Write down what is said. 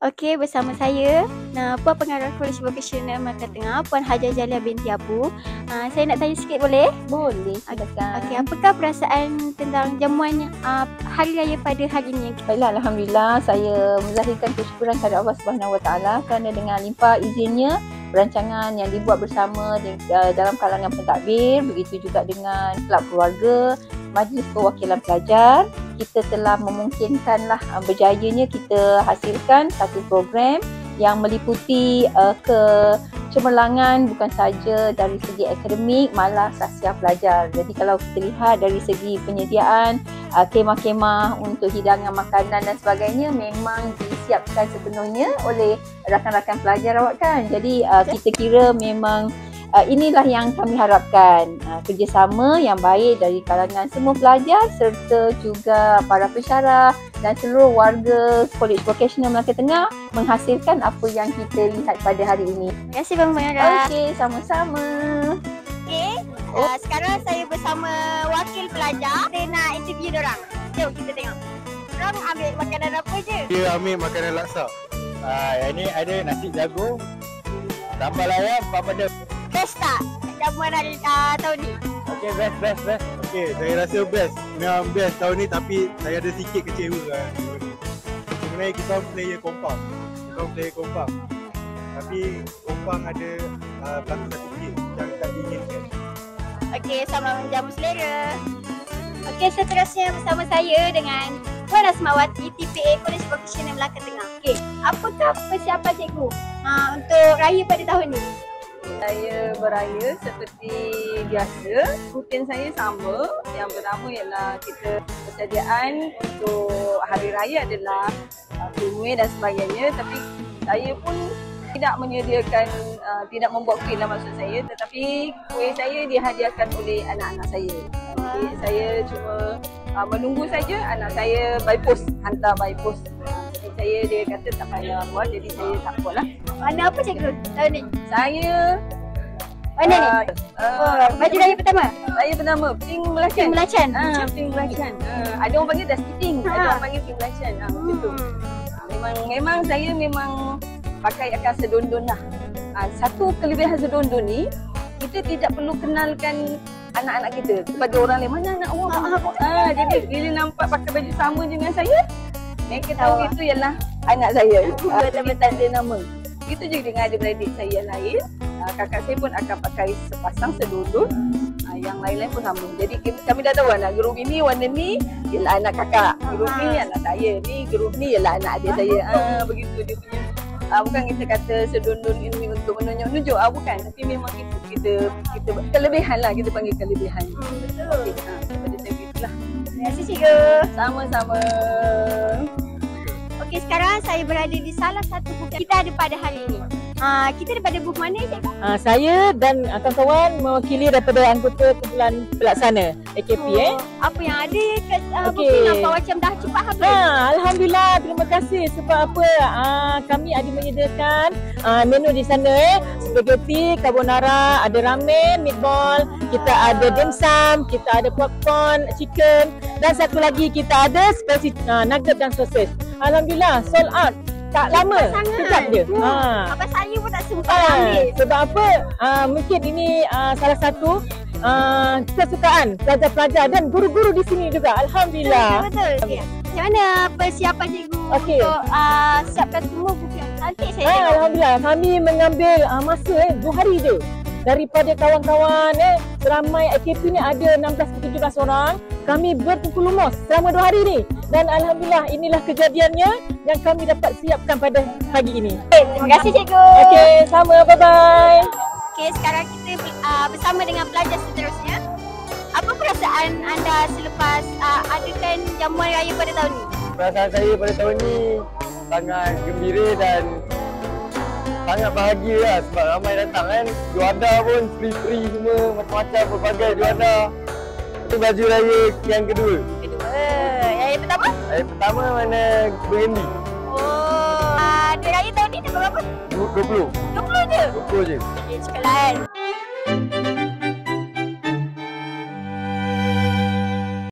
Okey, bersama saya Puan Pengarah Kolej Vocasional Melaka Tengah, Puan Hajar Jalia binti Abu. Saya nak tanya sikit boleh? Boleh, silakan. Okey, apakah perasaan tentang jamuan Hari Raya pada hari ini? Baiklah, alhamdulillah saya menzahirkan kesyukuran kepada Allah Subhanahu Wa Taala kerana dengan limpah izinnya perancangan yang dibuat bersama dalam kalangan pentadbir, begitu juga dengan kelab keluarga, Majlis Perwakilan Pelajar, kita telah memungkinkanlah berjayanya kita hasilkan satu program yang meliputi kecemerlangan bukan saja dari segi akademik malah sahsiah pelajar. Jadi kalau kita lihat dari segi penyediaan kemah-kemah untuk hidangan makanan dan sebagainya memang disiapkan sepenuhnya oleh rakan-rakan pelajar awak kan. Jadi kita kira memang inilah yang kami harapkan, kerjasama yang baik dari kalangan semua pelajar serta juga para pensyarah dan seluruh warga Kolej Vocasional Melaka Tengah menghasilkan apa yang kita lihat pada hari ini. Terima kasih Puan Pengarah. Okey, sama-sama. Okey, sekarang saya bersama wakil pelajar. Saya nak interview diorang. Jom kita tengok. Diorang ambil makanan apa je? Dia ambil makanan laksa. Yang ni ada nasi jagung, sambal ayam, papada. Best tak jamuan hari tahun ni? Okey, best. Okey, saya rasa best. Memang best tahun ni tapi saya ada sikit kecewa lah. Sebenarnya kita player kompak. Tapi kompak ada belakang satu sikit yang tak diinginkan. Okey, sama menjamu selera. Okey, seterusnya bersama saya dengan Puan Asmawati, TPA Kolej Vocasional Melaka Tengah. Okey, apakah persiapan cikgu untuk raya pada tahun ni? Saya beraya seperti biasa, rutin saya sama. Yang pertama ialah kita persediaan untuk hari raya adalah kuih dan sebagainya. Tapi saya pun tidak menyediakan, tidak membuat kuih lah maksud saya. Tetapi kuih saya dihadiahkan oleh anak-anak saya. Jadi saya cuma menunggu saja anak saya by post, hantar by post. Saya dia kata tak payah buat, jadi saya tak buat lah. Mana apa cikgu tahun ni? Saya mana ni? Baju raya pertama? Raya pertama, pink belacan. Pink belacan. Ada orang panggil dusty pink, ada orang panggil pink belacan. Macam tu. Memang saya memang pakai akan sedondon lah. Satu kelebihan sedondon ni, kita tidak perlu kenalkan anak-anak kita kepada orang lain. Mana anak awak? Jadi bila nampak pakai baju sama dengan saya, mereka tahu itu ialah anak saya. Tapi tak ada nama. Itu juga dengan adik-beradik saya yang lain. Kakak saya pun akan pakai sepasang sedondon. Yang lain-lain pun sama. Jadi kami dah tahu anak grup ini warna ni ialah anak kakak. Grup ni anak saya. Ni grup ni ialah anak adik saya. Begitu dia punya. Bukan kita kata sedondon ini untuk menunjuk-nunjuk. Bukan. Tapi memang kita kelebihan lah. Kita panggil kelebihan. Betul. Okay, daripada saya itulah. Terima kasih cikgu. Sama-sama. Okey, sekarang saya berada di salah satu booth kita ada pada hari ini. Kita daripada booth mana cikgu? Saya dan kawan-kawan mewakili daripada anggota kumpulan pelaksana AKP. Apa yang ada kat booth ni nampak macam dah cepat habis. Alhamdulillah, terima kasih. Sebab apa? Kami ada menyediakan menu di sana spaghetti, carbonara, ada ramen, meatball, kita ada dim sum, kita ada popcorn, chicken dan satu lagi kita ada spicy nugget dan sosis. Alhamdulillah, sold out. Tak lama, sekejap je. Abang saya pun tak sempat ambil. Sebab apa? Mungkin ini salah satu kesukaan pelajar-pelajar dan guru-guru di sini juga. Alhamdulillah. Betul. Okay. Macam mana persiapan cikgu untuk siapkan semua bukit yang cantik saya tengok? Alhamdulillah, kami mengambil masa 2 hari je. Daripada kawan-kawan seramai AKP ni ada 16 ke 17 orang. Kami berkumpul lumus selama 2 hari ni. Dan alhamdulillah inilah kejadiannya yang kami dapat siapkan pada pagi ini. Terima kasih cikgu. Okey, sama. Bye-bye. sekarang kita bersama dengan pelajar seterusnya. Apa perasaan anda selepas adakan jamuan raya pada tahun ni? Perasaan saya pada tahun ni sangat gembira dan sangat bahagia lah sebab ramai datang kan. Juada pun free semua, macam-macam pelbagai juada. Itu baju raya yang kedua. Raya pertama? Raya pertama mana Berendi. Oh, raya tahun ni dapat berapa? 20. 20 je? 20 je. Okay, cakap lah kan.